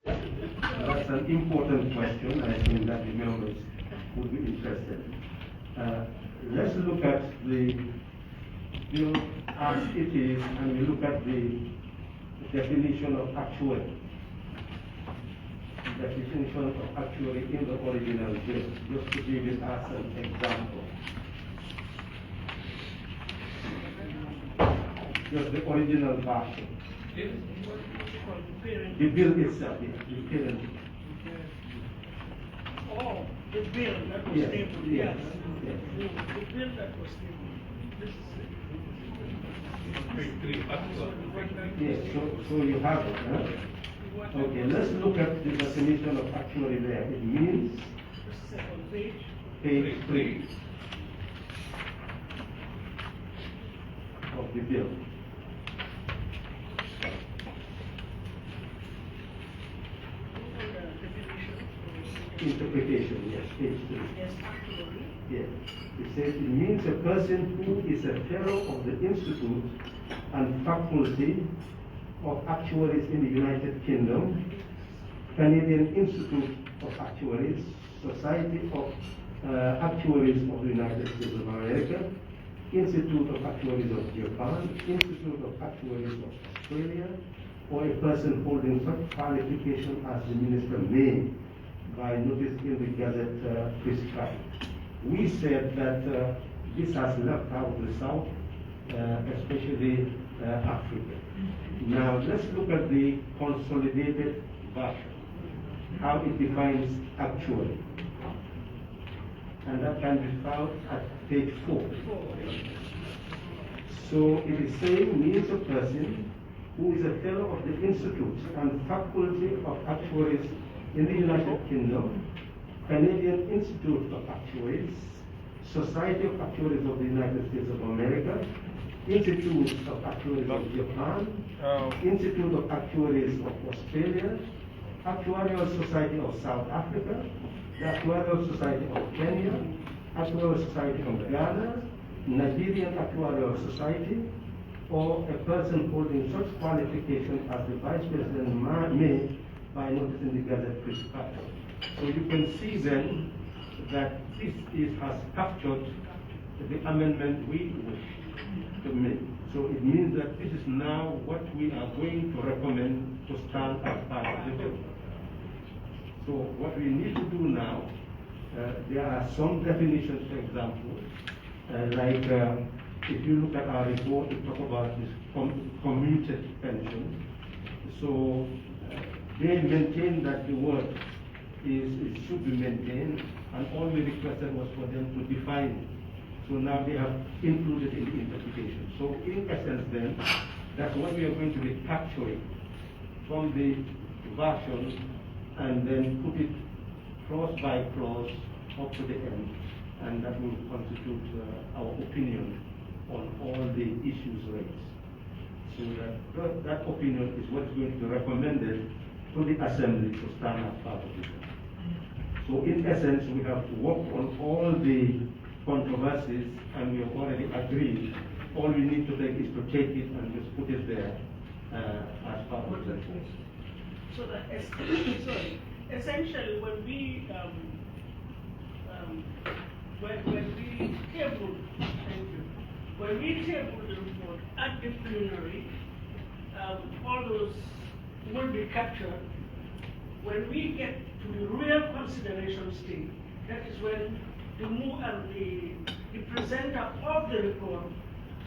That's an important question. I think that the members would be interested. Let's look at the bill as it is, and we look at the definition of actuary. The definition of actuary in the original bill, just to give it as an example. Just the original version. The bill itself, the parent. Oh, the bill that was Yes, tabled, yes, yes. yes. The bill that was tabled. This is Yes, so you have it, huh? Okay, let's look at the definition of actuary there. It means second page. page 3 of the bill. Interpretation, yes, page 3. Yes, actually. Yes. It says it means a person who is a fellow of the Institute and Faculty of Actuaries in the United Kingdom, Canadian Institute of Actuaries, Society of Actuaries of the United States of America, Institute of Actuaries of Japan, Institute of Actuaries of Australia, or a person holding such qualification as the minister may, by notice in the Gazette prescribed. We said that this has left out the South, especially Africa. Now let's look at the consolidated version, how it defines actuary. And that can be found at page 4. So it is saying means a person who is a fellow of the Institute and Faculty of Actuaries in the United Kingdom, Canadian Institute of Actuaries, Society of Actuaries of the United States of America, Institute of Actuaries of Japan, Institute of Actuaries of Australia, Actuarial Society of South Africa, the Actuarial Society of Kenya, Actuarial Society of Ghana, Nigerian Actuarial Society, or a person holding such qualification as the Vice President may, by notice in the Gazette prescribed. So you can see then that this has captured the amendment we wish to make. So it means that this is now what we are going to recommend to stand as part of the bill. So what we need to do now, there are some definitions, for example, like if you look at our report, we talk about this commuted pension. So they maintain that the word it should be maintained, and all we requested was for them to define it. So now they have included in the interpretation. So in essence then, that's what we are going to be capturing from the version and then put it clause by clause up to the end, and that will constitute our opinion on all the issues raised. So that opinion is what is going to be recommended to the Assembly to stand as part of it. So in essence, we have worked on all the controversies, and we have already agreed. All we need to take is to take it and just put it there as part of the report. So that, sorry, essentially when we tabled, thank you, when we tabled the report at the plenary, all those will be captured. When we get to the real consideration stage, that is when the presenter of the report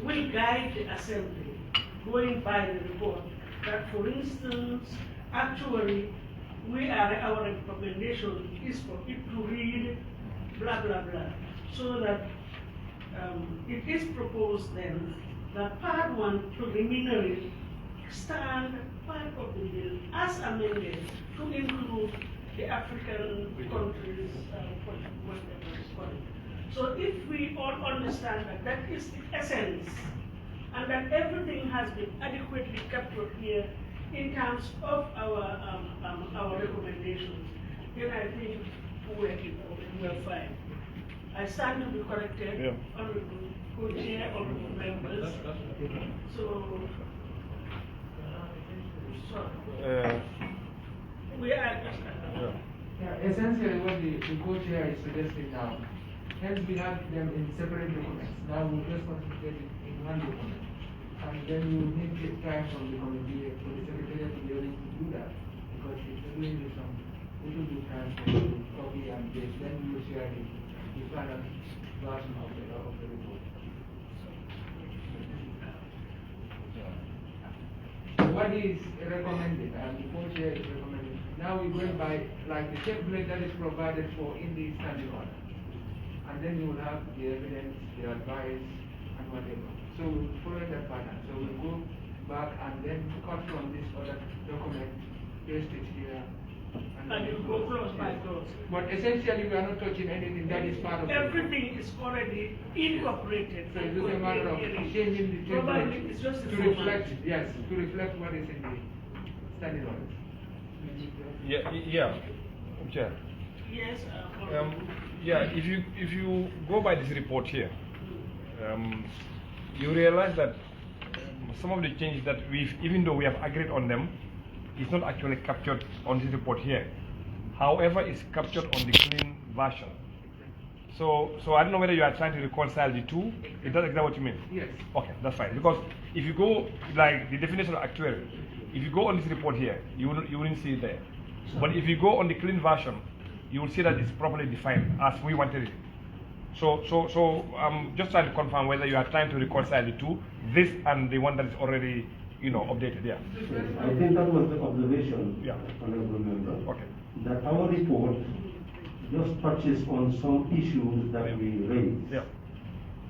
will guide the Assembly, going by the report, that for instance, actually, our recommendation is for it to read blah, blah, blah. So that it is proposed then that part 1 preliminary stand part of the bill as amended to include the African countries, whatever is called. So if we all understand that that is the essence, and that everything has been adequately captured here in terms of our recommendations, then I think we're fine. I stand to be corrected, honorable co-chair, honorable members. So We are just essentially what the co-chair is suggesting now, hence we have them in separate documents. Now we'll just concentrate it in one document. And then we will need to time from the committee for the secretary to be able to do that, because it's really some little time for the copy and paste. Then we will share the final version of the report. What is recommended, and the co-chair is recommended. Now we're going by like the template that is provided for in the standing order. And then you will have the evidence, the advice, and whatever. So we'll follow that pattern. So we'll go back and then cut from this other document, paste it here. And you go close by close. But essentially we are not touching anything that is part of everything is already incorporated. So it's just a matter of changing the template it's just to reflect, yes, to reflect what is in the standing orders. Yeah. Yes. Yeah. If you go by this report here, you realize that some of the changes that even though we have agreed on them, it's not actually captured on this report here. However, it's captured on the clean version. So I don't know whether you are trying to reconcile the two. Is that exactly what you mean? Yes. Okay, that's fine. Because if you go like the definition of actuary, if you go on this report here, you wouldn't see it there. But if you go on the clean version, you will see that it's properly defined as we wanted it. So I'm just trying to confirm whether you are trying to reconcile the two, this and the one that is already, updated. Yeah. I think that was the observation, Yeah. honorable member. Okay. That our report just touches on some issues that we raised. Yeah.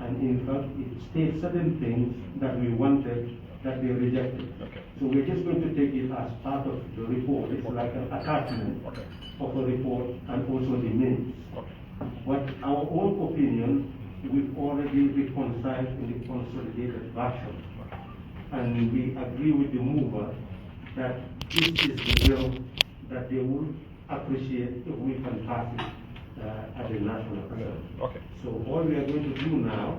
And in fact, it states certain things that we wanted that they rejected. Okay. So we're just going to take it as part of the report. It's like an attachment of the report and also the minutes. Okay. But our own opinion, we've already reconciled in the consolidated version. And we agree with the mover that this is the bill that they would appreciate if we can pass it at the national level. Okay. So all we are going to do now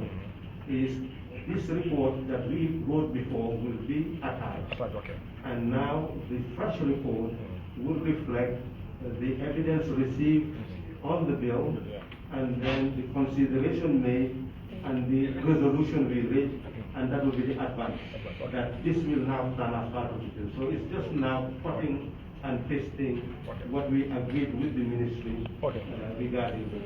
is this report that we wrote before will be attached. Okay. And now the fresh report will reflect the evidence received on the bill, and then the consideration made and the resolution we reached, and that will be the advance. That this will now stand as part of the bill. So it's just now cutting and pasting what we agreed with the ministry regarding this.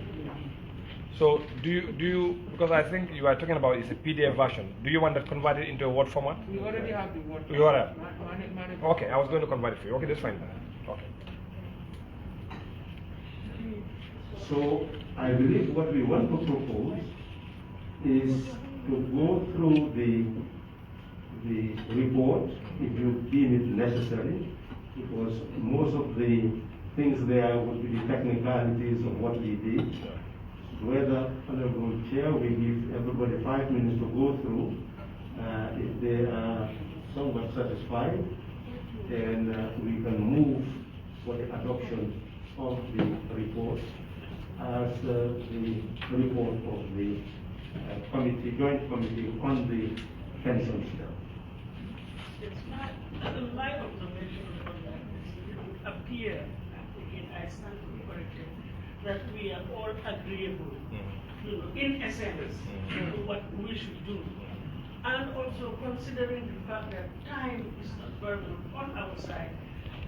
So do you because I think you are talking about it's a PDF version. Do you want that converted into a Word format? We already have the Word format. You already have? Okay, I was going to convert it for you. Okay, that's fine. Okay. So I believe what we want to propose is to go through the report if you deem it necessary, because most of the things there would be the technicalities of what we did. Whether, Honorable Chair, we give everybody 5 minutes to go through. If they are somewhat satisfied, then we can move for the adoption of the report as the report of the joint committee on the pensions bill. It's my observation on that it would appear, again I stand corrected, that we are all agreeable, in essence, to what we should do. And also considering the fact that time is not burden on our side,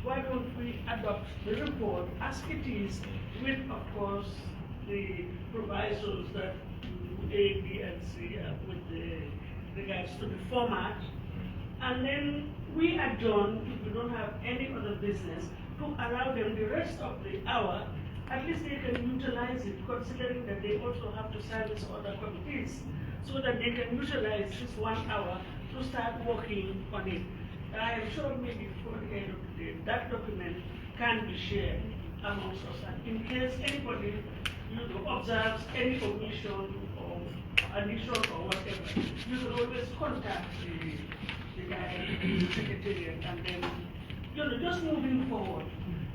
why don't we adopt the report as it is with, of course, the provisos that A, B, and C with regards to the format, and then we adjourn, if we don't have any other business, to allow them the rest of the hour. At least they can utilize it, considering that they also have to service other committees, so that they can utilize this 1 hour to start working on it. I am sure maybe before the end of the day, that document can be shared amongst us. And in case anybody observes any omission or addition or whatever, you can always contact the guy, the secretariat, and then, just moving forward.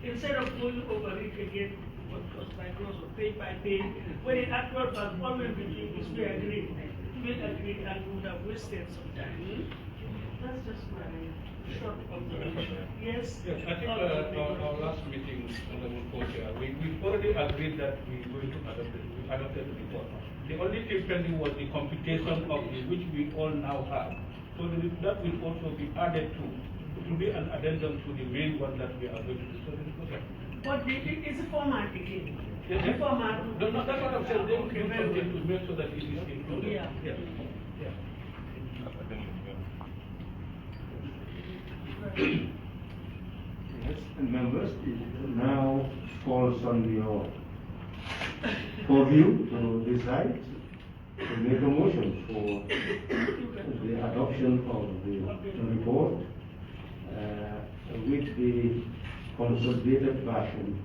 Instead of going over it again, cross by cross or page by page, when in actual fact, all we'll be doing is we agreed and we would have wasted some time. That's just my short observation. Yes. Yes, I think our last meeting, Honorable Co-Chair, we already agreed that we're going to adopt it. We adopted the report. The only thing pending was the computation of it, which we all now have. So that will also be added to. It will be an addendum to the main one that we are going to discuss in the process. But it's a format again. Yes, The format. No, that's what I'm saying. They will do something to make sure that it is included. Yeah. Yes. Yeah. Yes, and members, it now falls on your purview to decide to make a motion for the adoption of the report with the consolidated version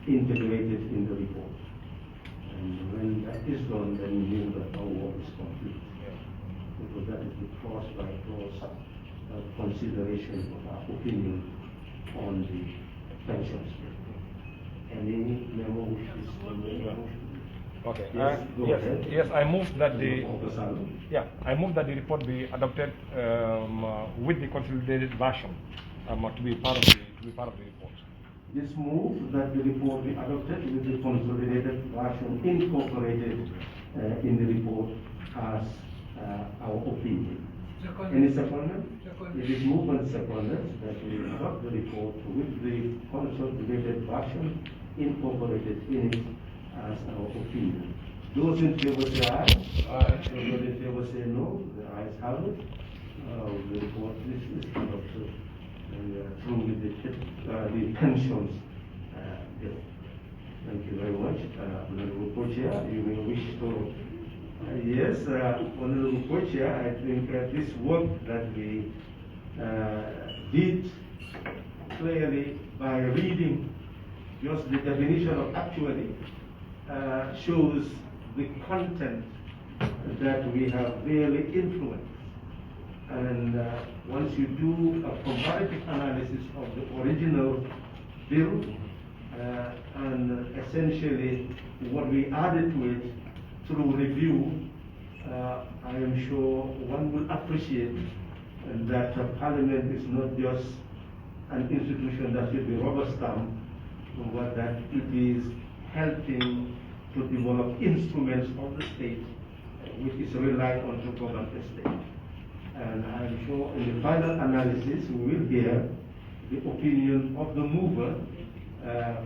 integrated in the report. And when that is done, then we know that our work is complete. Because that is the cross by cross consideration of our opinion on the pensions. Any member wishes to make a motion? Okay. Yes, go ahead. Yes, I move that the Officer. I move that the report be adopted with the consolidated version to be part of the report. This move that the report be adopted with the consolidated version incorporated in the report as our opinion. Any secondment? It is moved and seconded that we adopt the report with the consolidated version incorporated in it as our opinion. Those in favor say aye. Those in favor say no. The ayes have it. The report is adopted through the pensions bill. Thank you very much. Honorable Co-Chair, you may wish to. Yes, Honorable Co-Chair, I think this work that we did clearly by reading just the definition of actually shows the content that we have really influenced. And once you do a comparative analysis of the original bill and essentially what we added to it through review, I am sure one will appreciate that Parliament is not just an institution that should be rubber stamped, but that it is helping to develop instruments of the state which is relied on to govern the state. And I'm sure in the final analysis we will hear the opinion of the mover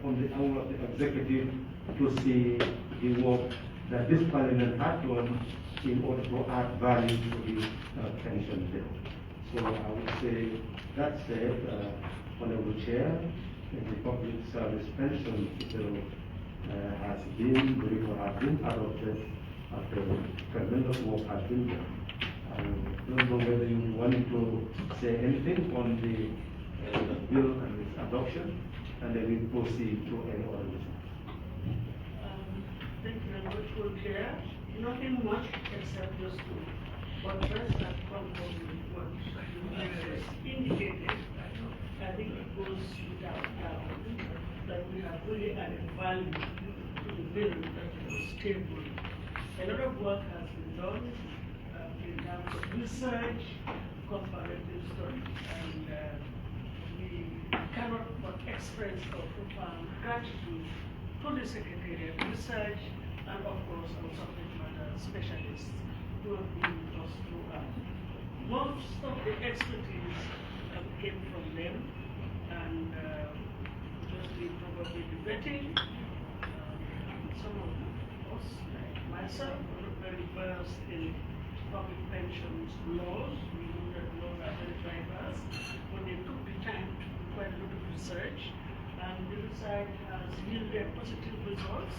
from the arm of the executive to see the work that this Parliament had done in order to add value to the pension bill. So I would say that said, Honorable Chair, the public service pension bill has been, the report has been adopted after tremendous work has been done. I don't know whether you want to say anything on the bill and its adoption, and then we proceed to any other business. Thank you very much, Co-Chair. Nothing much except just to buttress and confirm what you indicated. I think it goes without doubt that we have really added value to the bill that was stable. A lot of work has been done in terms of research, comparative studies, and we cannot but express our profound gratitude to the Secretariat Research and of course our subject matter specialists who have been with us throughout. Most of the expertise came from them, and just the probably debating. Some of us, like myself, are not very versed in public pensions laws. We know that laws are very diverse, but they took the time to do quite a lot of research, and the research has yielded positive results.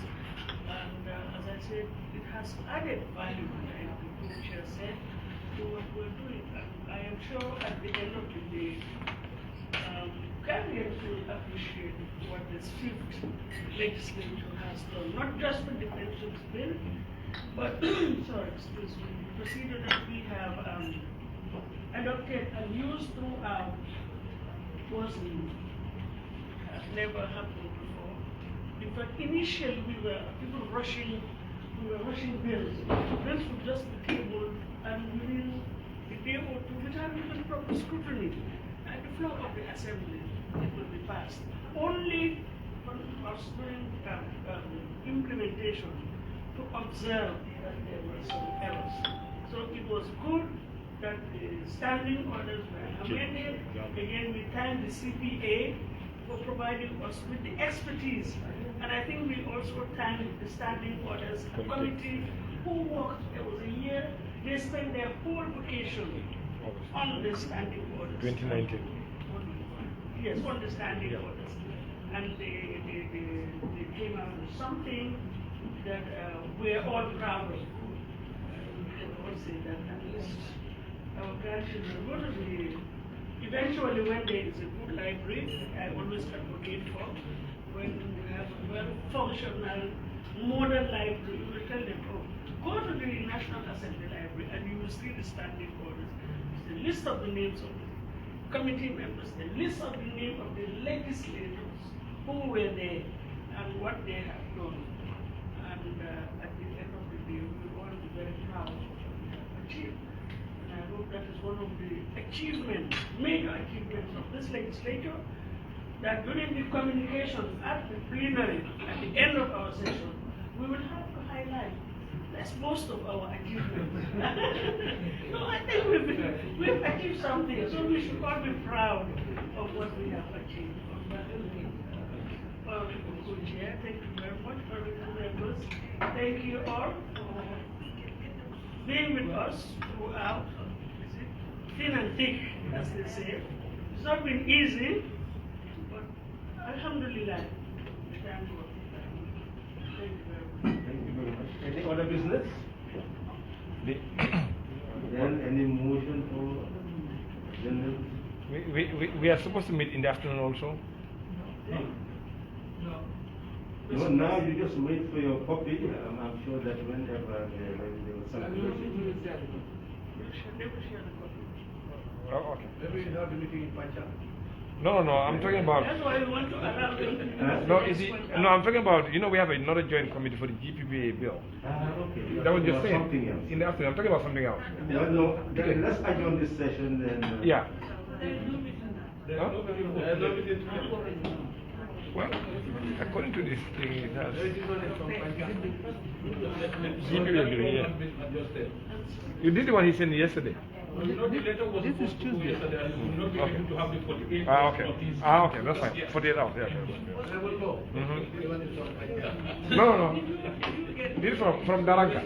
And as I said, it has added value, like the Co-Chair said, to what we're doing. And I am sure at the end of the day, Canadians will appreciate what this fifth legislature has done, not just with the pensions bill, but sorry, excuse me, the procedure that we have adopted and used throughout has never happened before. In fact, initially we were rushing bills. Bills would just be tabled, and within the day or two without even proper scrutiny at the floor of the assembly, it will be passed. Only for us during implementation to observe that there were some errors. So it was good that the standing orders were amended. Again, we thank the CPA for providing us with the expertise. And I think we also thank the standing orders committee who worked, there was a year, they spent their whole vacation on the standing orders. 2019. Yes, on the standing orders. And they came out with something that we're all proud of. We can all say that at least our grandchildren go to the, eventually when there is a good library, I always advocate for, when you have a well-functional modern library, you will tell them, oh, go to the National Assembly Library and you will see the standing orders. It's the list of the names of the committee members, the list of the name of the legislators who were there and what they have done. And at the end of the day, we want to be very proud of what we have achieved. And I hope that is one of the achievements, major achievements of this legislature, that during the communications at the plenary, at the end of our session, we will have to highlight. That's most of our achievements. No, I think we've achieved something, so we should all be proud of what we have achieved. Co-chair, thank you very much, members. Thank you all for being with us throughout, thin and thick, as they say. It's not been easy, but alhamdulillah, we thank God. Thank you very much. Thank you very much. Any other business? The- Then any motion for general? we are supposed to meet in the afternoon also. No, now you just wait for your copy. I'm sure that whenever they will circulate. Oh, okay. Maybe you have the meeting in Pancha. No, I'm talking about. That's why we want to allow them. No, I'm talking about, we have another joint committee for the GPPA bill. Okay. That was just saying. Something else. In the afternoon, I'm talking about something else. No, then let's adjourn this session then. Yeah. There's Huh? no meeting. Well, according to this thing, it has. You did the one he sent yesterday. You know, the letter was supposed to go yesterday, and we will not be able to have the 48 Okay. notice. Okay, that's fine. 48 hours, yeah. Mm-hmm. No. This is from Daranga.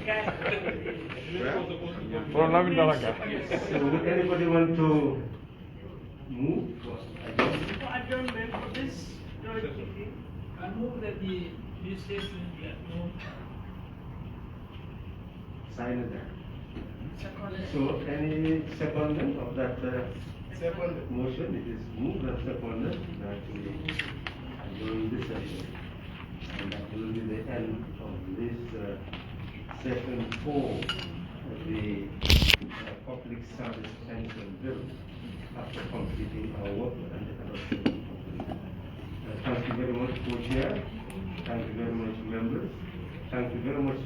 From Namin Daranga. So would anybody want to move? For adjournment for this joint meeting. I move that the legislation be approved. Sign it there. So any secondment of that second motion, it is moved and seconded that we adjourn this session. And that will be the end of this session 4 of the Public Service Pension Bill after completing our work and the adoption of the thank you very much, Co-Chair. Thank you very much, members. Thank you very much,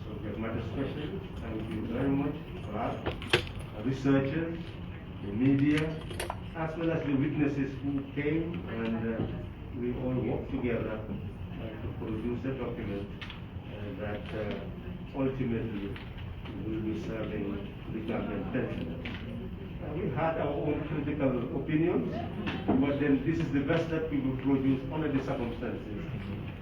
subject matter specialists. Thank you very much, researchers, the media, as well as the witnesses who came, and we all worked together to produce a document that ultimately will be serving the Gambian pensioners. We had our own critical opinions, but then this is the best that we will produce under the circumstances.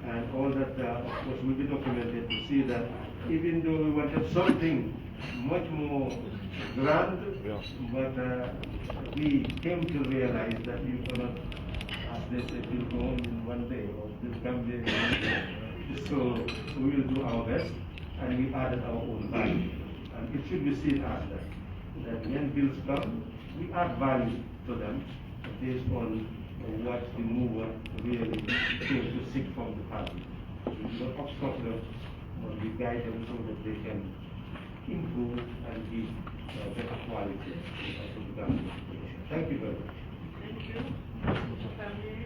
And all that, of course, will be documented to see that even though we wanted something much more grand, but we came to realize that you cannot, as they say, build Rome in one day, or build Gambia in one day. So we will do our best, and we added our own value. And it should be seen as that when bills come, we add value to them based on what the mover really came to seek from the party. We do not obstruct them, but we guide them so that they can improve and give better quality to the government. Thank you very much. Thank you. Family,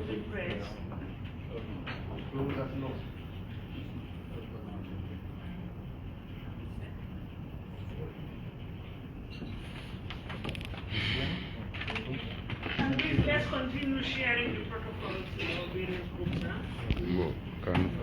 good prayers. groups, huh? Can